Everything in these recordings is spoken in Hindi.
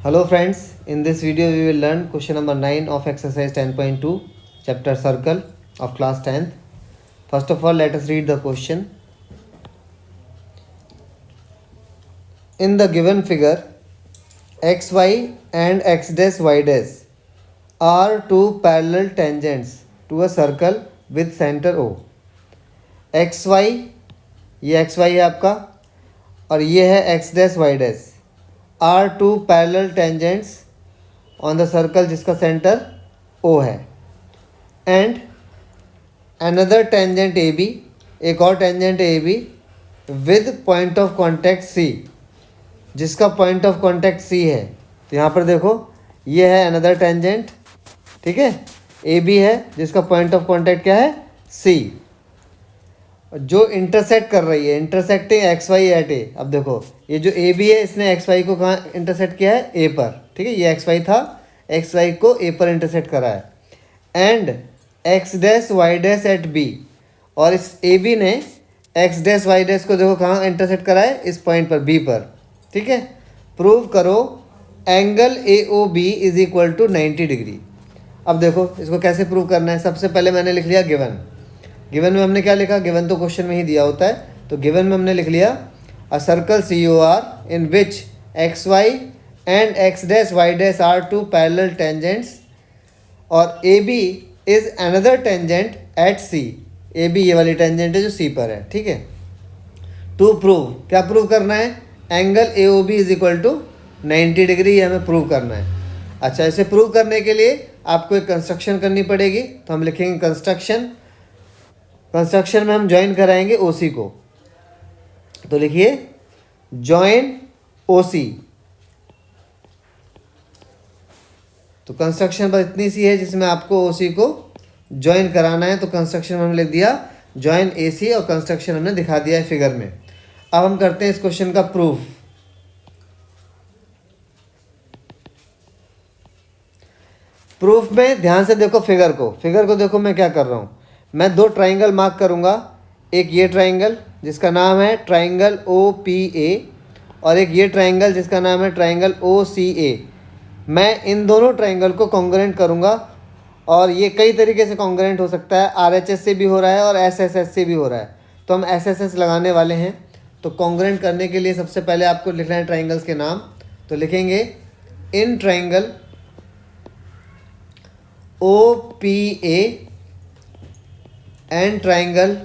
Hello friends, in this video we will learn question number 9 of exercise 10.2 chapter circle of class 10th. First of all, let us read the question. In the given figure, xy and x dash y dash are two parallel tangents to a circle with center O. xy, ये xy है आपका और ये है x dash y dash are two parallel tangents on the circle जिसका सेंटर ओ है and another tangent A B, एक और tangent A B with point of contact C, जिसका पॉइंट ऑफ कॉन्टैक्ट सी है। तो यहाँ पर देखो ये है अनदर टेंजेंट, ठीक है, ए बी है जिसका पॉइंट ऑफ कॉन्टैक्ट क्या है सी, जो इंटरसेक्ट कर रही है, इंटरसेक्टिंग एक्स वाई एट ए। अब देखो ये जो ए बी है इसने एक्स वाई को कहाँ इंटरसेक्ट किया है, ए पर, ठीक है, ये एक्स वाई था, एक्स वाई को ए पर इंटरसेक्ट करा है। And X dash Y dash at B, और इस ए बी ने एक्स डैश वाई डैश को देखो कहाँ इंटरसेक्ट करा है, इस पॉइंट पर बी पर, ठीक है। प्रूव करो angle A O B is equal to 90 degree. अब देखो इसको कैसे प्रूव करना है। सबसे पहले मैंने लिख लिया गिवन। गिवन में हमने क्या लिखा, गिवन तो क्वेश्चन में ही दिया होता है, तो गिवन में हमने लिख लिया a circle C O R in which X Y and X dash Y dash are two parallel tangents और A B is another tangent at C. A B ये वाली टेंजेंट है जो सी पर है, ठीक है। टू प्रूव, क्या प्रूव करना है, angle A O B is equal to 90 degree, ये हमें प्रूव करना है। अच्छा, इसे प्रूव करने के लिए आपको एक कंस्ट्रक्शन करनी पड़ेगी, तो हम लिखेंगे कंस्ट्रक्शन। कंस्ट्रक्शन में हम ज्वाइन कराएंगे ओ सी को, तो लिखिए ज्वाइन ओ सी। तो कंस्ट्रक्शन बस इतनी सी है जिसमें आपको ओ सी को ज्वाइन कराना है, तो कंस्ट्रक्शन में हमने लिख दिया ज्वाइन ए सी और कंस्ट्रक्शन हमने दिखा दिया है फिगर में। अब हम करते हैं इस क्वेश्चन का प्रूफ। प्रूफ में ध्यान से देखो फिगर को देखो मैं क्या कर रहा हूँ। मैं दो ट्राइंगल मार्क करूँगा, एक ये ट्राइंगल जिसका नाम है ट्राइंगल ओ पी ए और एक ये ट्राइंगल जिसका नाम है ट्राइंगल ओ सी ए। मैं इन दोनों ट्राइंगल को कॉन्ग्रेंट करूँगा और ये कई तरीके से कॉन्ग्रेंट हो सकता है, आर एच एस से भी हो रहा है और एस एस एस से भी हो रहा है, तो हम एस एस एस लगाने वाले हैं। तो कॉन्ग्रेंट करने के लिए सबसे पहले आपको लिखना है ट्राइंगल्स के नाम, तो लिखेंगे in triangle O P A and triangle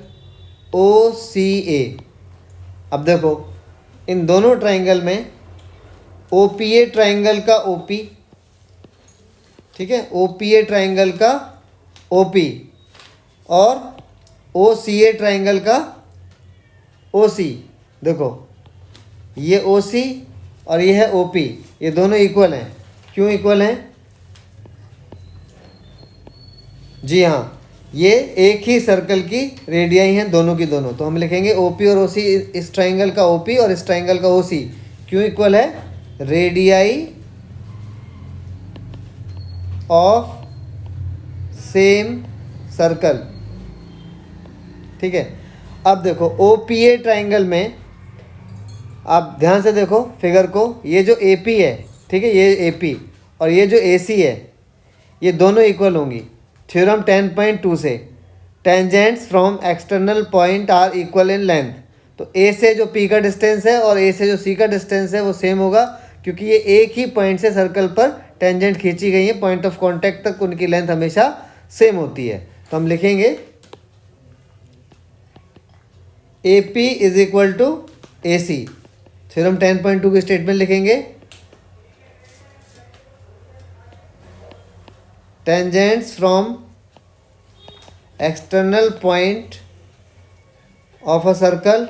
O C A. अब देखो इन दोनों ट्राइंगल में ओ पी ए ट्राइंगल का ओ पी, ठीक है, ओ पी ए ट्राइंगल का ओ पी और ओ सी ए ट्राइंगल का ओ सी। देखो ये ओ सी और ये है ओ पी, ये दोनों इक्वल हैं। क्यों इक्वल हैं, जी हाँ, ये एक ही सर्कल की रेडियाई हैं दोनों की दोनों, तो हम लिखेंगे ओपी और ओसी, इस ट्राइंगल का ओपी और इस ट्राइंगल का ओसी क्यों इक्वल है, रेडियाई ऑफ सेम सर्कल, ठीक है। अब देखो ओपीए ट्राइंगल में आप ध्यान से देखो फिगर को, ये जो एपी है, ठीक है, ये एपी और ये जो एसी है, ये दोनों इक्वल होंगी। थ्योरम 10.2 से tangents from external point are equal in length, तो ए से जो पी का डिस्टेंस है और ए से जो सी का डिस्टेंस है वो सेम होगा, क्योंकि ये एक ही पॉइंट से सर्कल पर टेंजेंट खींची गई है, पॉइंट ऑफ कांटेक्ट तक उनकी लेंथ हमेशा सेम होती है। तो हम लिखेंगे A P is equal to A C. Theorem 10.2 की स्टेटमेंट लिखेंगे tangents from external point of a circle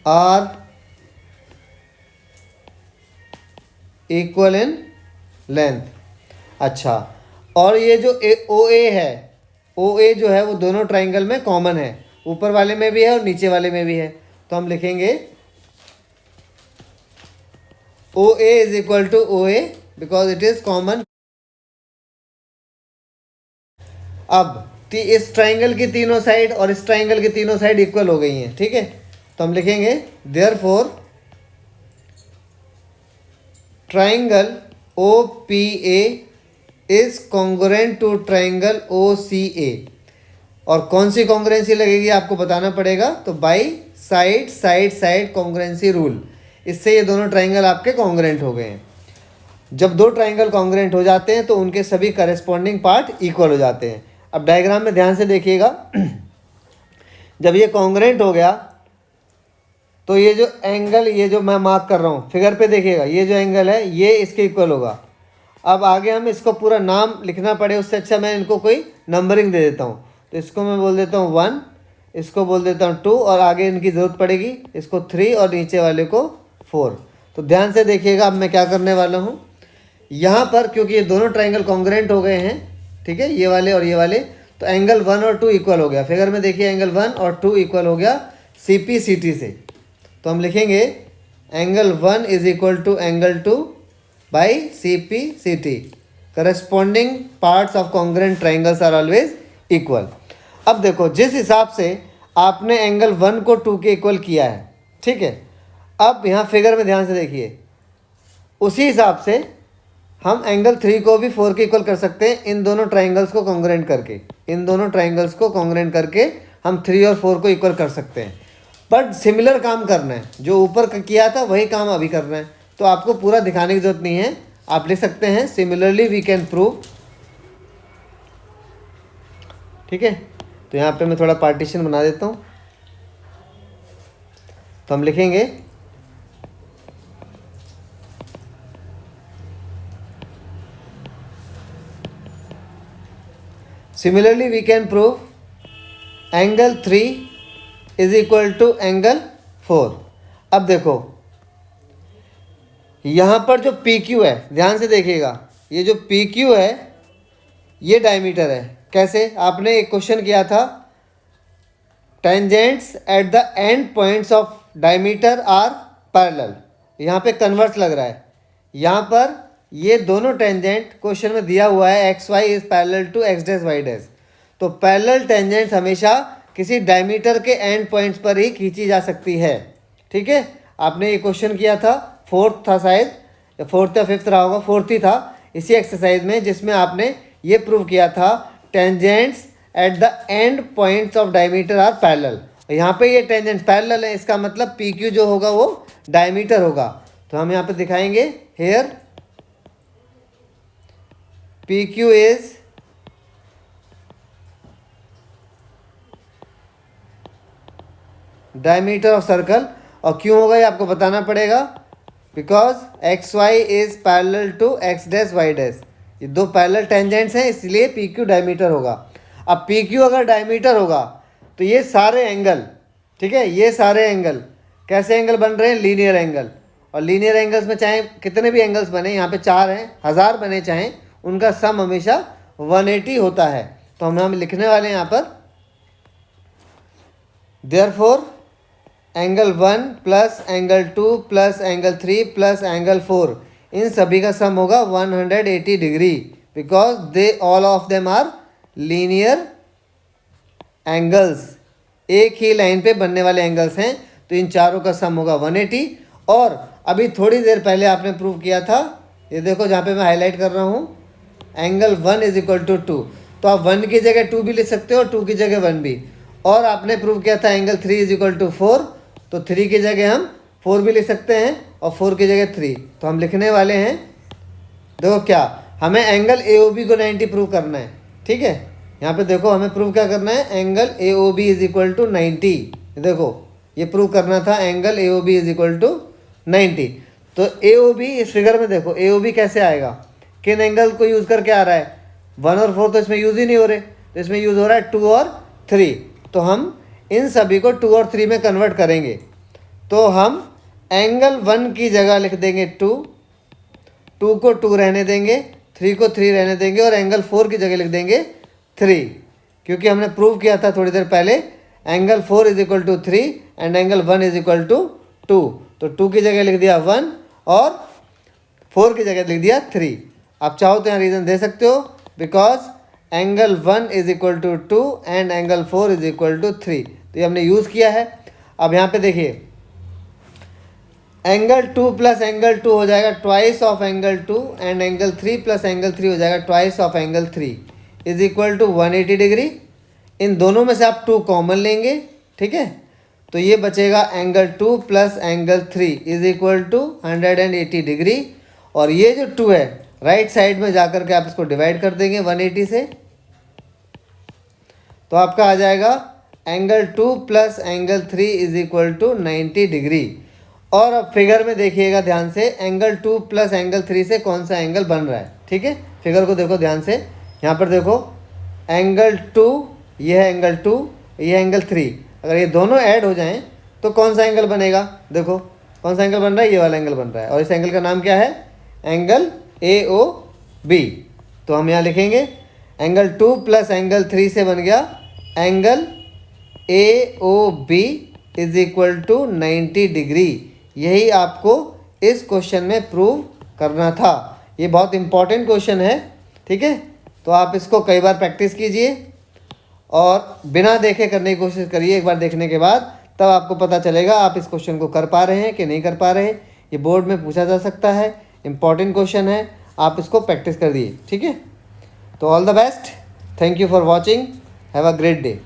are equal in length। अच्छा, और ये जो ओ ए है, ओ ए जो है वो दोनों ट्राइंगल में कॉमन है, ऊपर वाले में भी है और नीचे वाले में भी है, तो हम लिखेंगे O A is equal to O A because it is common. अब इस ट्राइंगल की तीनों साइड और इस ट्राइंगल की तीनों साइड इक्वल हो गई हैं, ठीक है, तो हम लिखेंगे therefore triangle O P A is congruent to triangle O C A. और कौन सी कॉन्ग्रुएंसी लगेगी आपको बताना पड़ेगा, तो by side side side congruency rule, इससे ये दोनों ट्राइंगल आपके कॉन्ग्रुएंट हो गए हैं। जब दो ट्राइंगल कॉन्ग्रुएंट हो जाते हैं तो उनके सभी करेस्पॉन्डिंग पार्ट इक्वल हो जाते हैं। अब डायग्राम में ध्यान से देखिएगा, जब ये कॉन्ग्रुएंट हो गया तो ये जो एंगल, ये जो मैं मार्क कर रहा हूँ फिगर पे देखिएगा, ये जो एंगल है ये इसके इक्वल होगा। अब आगे हम इसको पूरा नाम लिखना पड़े उससे अच्छा मैं इनको कोई नंबरिंग दे देता हूँ। तो इसको मैं बोल देता हूँ 1, इसको बोल देता हूँ 2, और आगे इनकी ज़रूरत पड़ेगी इसको 3 और नीचे वाले को 4। तो ध्यान से देखिएगा अब मैं क्या करने वाला हूँ। यहाँ पर क्योंकि ये दोनों ट्राइंगल कॉन्ग्रुएंट हो गए हैं, ठीक है, ये वाले और ये वाले, तो एंगल 1 और 2 इक्वल हो गया। फिगर में देखिए एंगल 1 और 2 इक्वल हो गया सी पी सी टी से। तो हम लिखेंगे angle 1 is equal to angle 2 by C P C T. Corresponding parts of congruent triangles are always equal. अब देखो जिस हिसाब से आपने एंगल 1 को 2 के इक्वल किया है, ठीक है, अब यहाँ फिगर में ध्यान से देखिए, उसी हिसाब से हम एंगल 3 को भी 4 के इक्वल कर सकते हैं इन दोनों ट्राइंगल्स को कॉन्ग्रुएंट करके। इन दोनों ट्राइंगल्स को कॉन्ग्रुएंट करके हम 3 और 4 को इक्वल कर सकते हैं। बट सिमिलर काम करना है, जो ऊपर किया था वही काम अभी करना है, तो आपको पूरा दिखाने की जरूरत नहीं है। आप लिख सकते हैं सिमिलरली वी कैन प्रूव, ठीक है। तो यहाँ पे मैं थोड़ा पार्टीशन बना देता हूँ। तो हम लिखेंगे similarly we can prove angle 3 is equal to angle 4। अब देखो यहाँ पर जो पी क्यू है, ध्यान से देखिएगा, ये जो पी क्यू है ये डायमीटर है। कैसे? आपने एक क्वेश्चन किया था, tangents at the end points of diameter are parallel. यहाँ पे कन्वर्स लग रहा है, यहाँ पर ये दोनों टेंजेंट क्वेश्चन में दिया हुआ है X Y is parallel to X dash Y dash. तो पैरेलल टेंजेंट्स हमेशा किसी डायमीटर के एंड पॉइंट्स पर ही खींची जा सकती है, ठीक है। आपने ये क्वेश्चन किया था, 4th था शायद, या 4th या 5th रहा होगा, 4th ही था, इसी एक्सरसाइज में, जिसमें आपने ये प्रूव किया था tangents at the end points of diameter are parallel. यहाँ पे ये टेंजेंट्स पैरेलल है, इसका मतलब पी क्यू जो होगा वो डायमीटर होगा। तो हम यहाँ पे दिखाएंगे here P Q is diameter of circle. और क्यों होगा ये आपको बताना पड़ेगा, because X Y is parallel to X dash Y dash. ये दो पैरेलल टेंजेंट्स हैं, इसलिए पी क्यू डायमीटर होगा। अब पी क्यू अगर डायमीटर होगा तो ये सारे एंगल, ठीक है, ये सारे एंगल कैसे एंगल बन रहे हैं? Linear angle. और लीनियर एंगल्स में चाहे कितने भी एंगल्स बने, यहाँ पे 4 हैं, 1000 बने चाहें, उनका सम हमेशा 180 होता है। तो हम लिखने वाले हैं यहाँ पर therefore angle 1 plus angle 2 plus angle 3 plus angle 4, इन सभी का सम होगा 180 degree, because they all of them are linear angles. एक ही लाइन पे बनने वाले एंगल्स हैं, तो इन चारों का सम होगा 180। और अभी थोड़ी देर पहले आपने प्रूव किया था, ये देखो जहाँ पे मैं हाईलाइट कर रहा हूँ, एंगल 1 इज इक्वल टू 2। तो आप 1 की जगह 2 भी लिख सकते हो और 2 की जगह 1 भी। और आपने प्रूव किया था एंगल 3 इज इक्वल टू 4, तो 3 की जगह हम 4 भी लिख सकते हैं और 4 की जगह 3। तो हम लिखने वाले हैं, देखो क्या, हमें एंगल ए ओ बी को 90 प्रूव करना है, ठीक है। यहाँ पे देखो हमें प्रूव क्या करना है, angle A O B is equal to 90। देखो ये प्रूव करना था, angle A O B is equal to 90। तो ए ओ बी इस फिगर में देखो, ए ओ बी कैसे आएगा, किन एंगल को यूज़ करके आ रहा है? 1 और 4 तो इसमें यूज़ ही नहीं हो रहे, तो इसमें यूज़ हो रहा है 2 और 3। तो हम इन सभी को 2 और 3 में कन्वर्ट करेंगे। तो हम एंगल 1 की जगह लिख देंगे 2, 2 को 2 रहने देंगे, 3 को 3 रहने देंगे, और एंगल 4 की जगह लिख देंगे 3, क्योंकि हमने प्रूव किया था थोड़ी देर पहले angle 4 is equal to 3 and angle 1 is equal to 2। तो 2 की जगह लिख दिया 1 और 4 की जगह लिख दिया 3। आप चाहो तो यहाँ रीज़न दे सकते हो, because angle 1 is equal to 2 and angle 4 is equal to 3। तो ये हमने यूज़ किया है। अब यहाँ पे देखिए, एंगल 2 प्लस एंगल 2 हो जाएगा twice of angle 2 and angle 3 plus angle 3 हो जाएगा twice of angle 3 is equal to 180 degree. इन दोनों में से आप 2 कॉमन लेंगे, ठीक है, तो ये बचेगा angle 2 plus angle 3 is equal to 180 degree. और ये जो 2 है राइट साइड में जाकर के आप इसको डिवाइड कर देंगे 180 से, तो आपका आ जाएगा angle 2 plus angle 3 is equal to 90 degree. और अब फिगर में देखिएगा ध्यान से, एंगल 2 प्लस एंगल 3 से कौन सा एंगल बन रहा है, ठीक है। फिगर को देखो ध्यान से, यहाँ पर देखो एंगल 2, ये है एंगल 2, ये एंगल 3, अगर ये दोनों ऐड हो जाएं तो कौन सा एंगल बनेगा, देखो कौन सा एंगल बन रहा है, ये वाला एंगल बन रहा है। और इस एंगल का नाम क्या है, एंगल AOB। तो हम यहाँ लिखेंगे एंगल 2 प्लस एंगल 3 से बन गया angle AOB is equal to 90 degree. यही आपको इस क्वेश्चन में प्रूव करना था। ये बहुत इंपॉर्टेंट क्वेश्चन है, ठीक है। तो आप इसको कई बार प्रैक्टिस कीजिए और बिना देखे करने की कोशिश करिए। एक बार देखने के बाद तब आपको पता चलेगा आप इस क्वेश्चन को कर पा रहे हैं कि नहीं कर पा रहे। ये बोर्ड में पूछा जा सकता है, इंपॉर्टेंट क्वेश्चन है, आप इसको प्रैक्टिस कर दिए, ठीक है। तो all the best, thank you for watching, have a great day.